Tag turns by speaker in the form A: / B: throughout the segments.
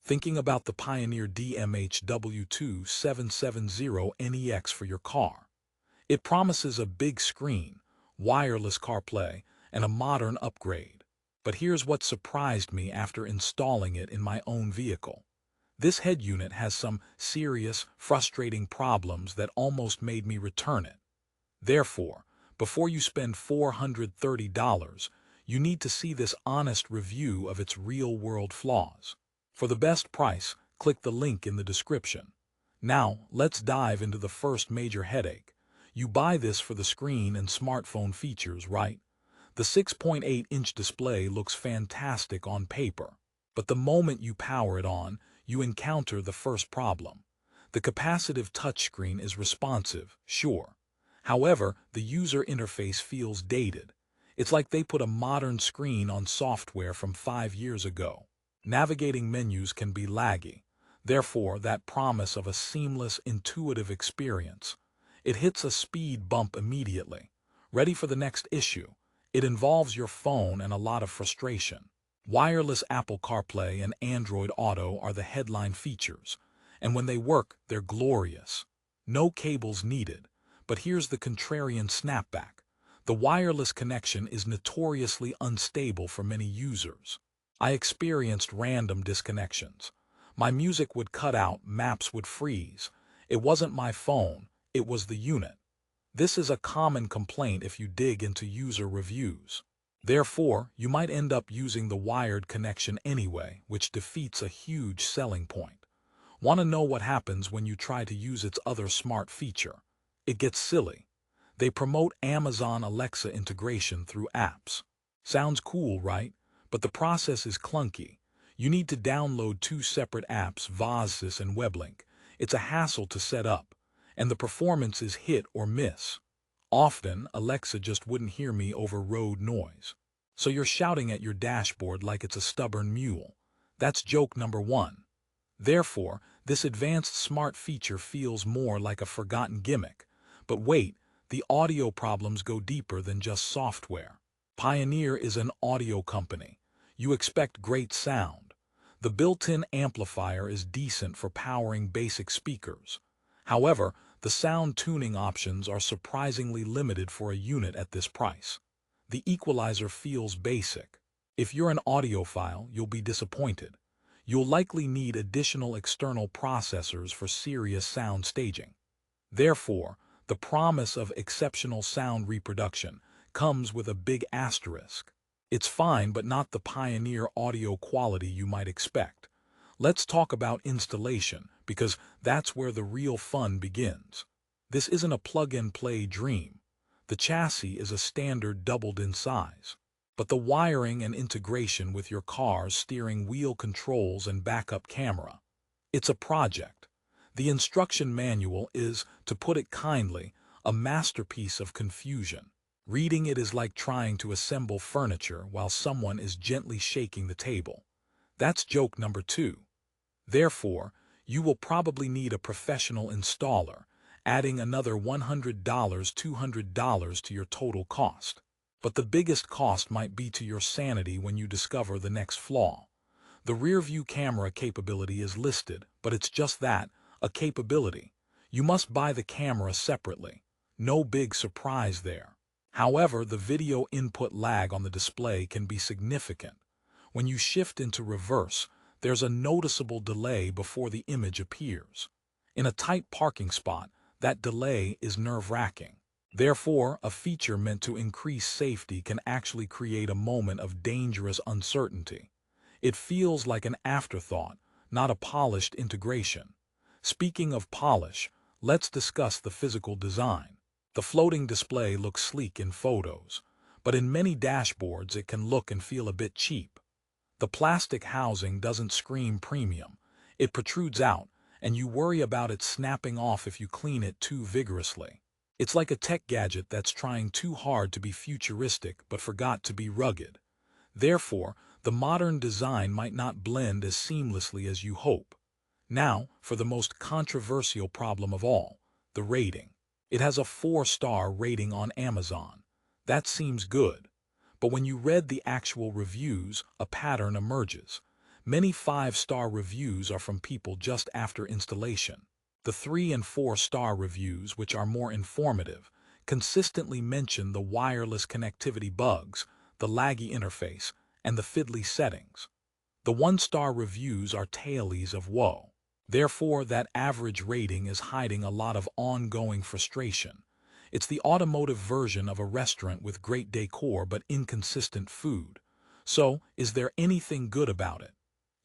A: Thinking about the Pioneer DMH-W2770NEX for your car? It promises a big screen, wireless CarPlay, and a modern upgrade. But here's what surprised me after installing it in my own vehicle. This head unit has some serious, frustrating problems that almost made me return it. Therefore, before you spend $430, you need to see this honest review of its real-world flaws. For the best price, click the link in the description. Now, let's dive into the first major headache. You buy this for the screen and smartphone features, right? The 6.8-inch display looks fantastic on paper. But the moment you power it on, you encounter the first problem. The capacitive touchscreen is responsive, sure. However, the user interface feels dated. It's like they put a modern screen on software from 5 years ago. Navigating menus can be laggy. Therefore, that promise of a seamless, intuitive experience, it hits a speed bump immediately. Ready for the next issue? It involves your phone and a lot of frustration. Wireless Apple CarPlay and Android Auto are the headline features, and when they work, they're glorious. No cables needed. But here's the contrarian snapback. The wireless connection is notoriously unstable for many users. I experienced random disconnections. My music would cut out, maps would freeze. It wasn't my phone, it was the unit. This is a common complaint if you dig into user reviews. Therefore, you might end up using the wired connection anyway, which defeats a huge selling point. Want to know what happens when you try to use its other smart feature? It gets silly. They promote Amazon Alexa integration through apps. Sounds cool, right? But the process is clunky. You need to download 2 separate apps, Vossys and WebLink. It's a hassle to set up, and the performance is hit or miss. Often, Alexa just wouldn't hear me over road noise. So you're shouting at your dashboard like it's a stubborn mule. That's joke number 1. Therefore, this advanced smart feature feels more like a forgotten gimmick. But wait, the audio problems go deeper than just software. Pioneer is an audio company. You expect great sound. The built-in amplifier is decent for powering basic speakers. However, the sound tuning options are surprisingly limited for a unit at this price. The equalizer feels basic. If you're an audiophile, you'll be disappointed. You'll likely need additional external processors for serious sound staging. Therefore, the promise of exceptional sound reproduction comes with a big asterisk. It's fine, but not the Pioneer audio quality you might expect. Let's talk about installation, because that's where the real fun begins. This isn't a plug-and-play dream. The chassis is a standard doubled in size. But the wiring and integration with your car's steering wheel controls and backup camera, it's a project. The instruction manual is, to put it kindly, a masterpiece of confusion. Reading it is like trying to assemble furniture while someone is gently shaking the table. That's joke number 2. Therefore, you will probably need a professional installer, adding another $100, $200 to your total cost. But the biggest cost might be to your sanity when you discover the next flaw. The rear-view camera capability is listed, but it's just that, a capability. You must buy the camera separately. No big surprise there. However, the video input lag on the display can be significant. When you shift into reverse, there's a noticeable delay before the image appears. In a tight parking spot, that delay is nerve-wracking. Therefore, a feature meant to increase safety can actually create a moment of dangerous uncertainty. It feels like an afterthought, not a polished integration. Speaking of polish, let's discuss the physical design. The floating display looks sleek in photos, but in many dashboards it can look and feel a bit cheap. The plastic housing doesn't scream premium. It protrudes out, and you worry about it snapping off if you clean it too vigorously. It's like a tech gadget that's trying too hard to be futuristic but forgot to be rugged. Therefore, the modern design might not blend as seamlessly as you hope. Now, for the most controversial problem of all, the rating. It has a 4-star rating on Amazon. That seems good. But when you read the actual reviews, a pattern emerges. Many 5-star reviews are from people just after installation. The 3 and 4-star reviews, which are more informative, consistently mention the wireless connectivity bugs, the laggy interface, and the fiddly settings. The 1-star reviews are tales of woe. Therefore, that average rating is hiding a lot of ongoing frustration. It's the automotive version of a restaurant with great decor but inconsistent food. So, is there anything good about it?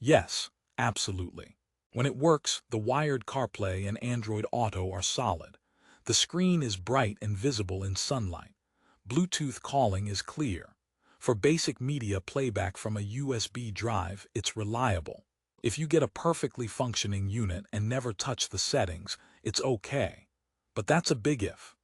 A: Yes, absolutely. When it works, the wired CarPlay and Android Auto are solid. The screen is bright and visible in sunlight. Bluetooth calling is clear. For basic media playback from a USB drive, it's reliable. If you get a perfectly functioning unit and never touch the settings, it's okay. But that's a big if.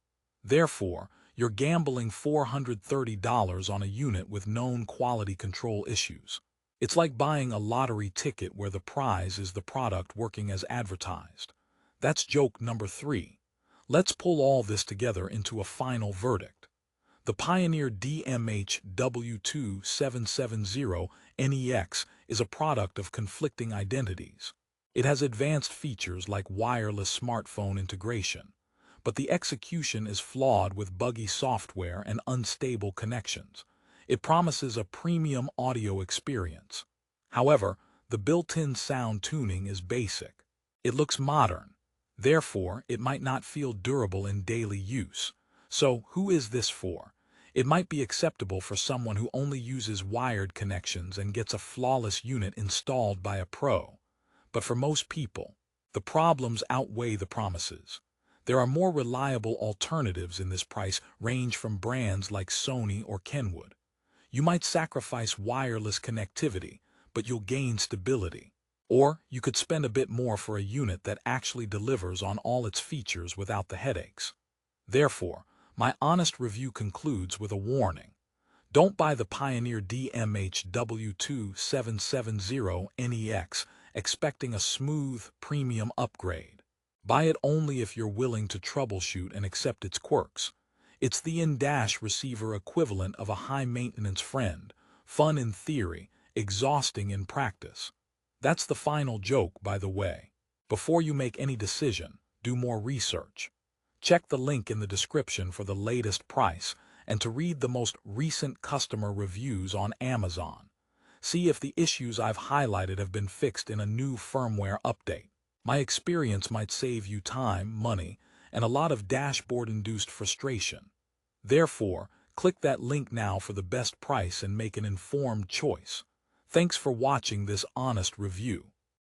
A: Therefore, you're gambling $430 on a unit with known quality control issues. It's like buying a lottery ticket where the prize is the product working as advertised. That's joke number 3. Let's pull all this together into a final verdict. The Pioneer DMH-W2770NEX is a product of conflicting identities. It has advanced features like wireless smartphone integration, but the execution is flawed with buggy software and unstable connections. It promises a premium audio experience. However, the built-in sound tuning is basic. It looks modern. Therefore, it might not feel durable in daily use. So, who is this for? It might be acceptable for someone who only uses wired connections and gets a flawless unit installed by a pro. But for most people, the problems outweigh the promises. There are more reliable alternatives in this price range from brands like Sony or Kenwood. You might sacrifice wireless connectivity, but you'll gain stability. Or you could spend a bit more for a unit that actually delivers on all its features without the headaches. Therefore, my honest review concludes with a warning. Don't buy the Pioneer DMH-W2770NEX expecting a smooth, premium upgrade. Buy it only if you're willing to troubleshoot and accept its quirks. It's the in-dash receiver equivalent of a high-maintenance friend, fun in theory, exhausting in practice. That's the final joke, by the way. Before you make any decision, do more research. Check the link in the description for the latest price and to read the most recent customer reviews on Amazon. See if the issues I've highlighted have been fixed in a new firmware update. My experience might save you time, money, and a lot of dashboard-induced frustration. Therefore, click that link now for the best price and make an informed choice. Thanks for watching this honest review.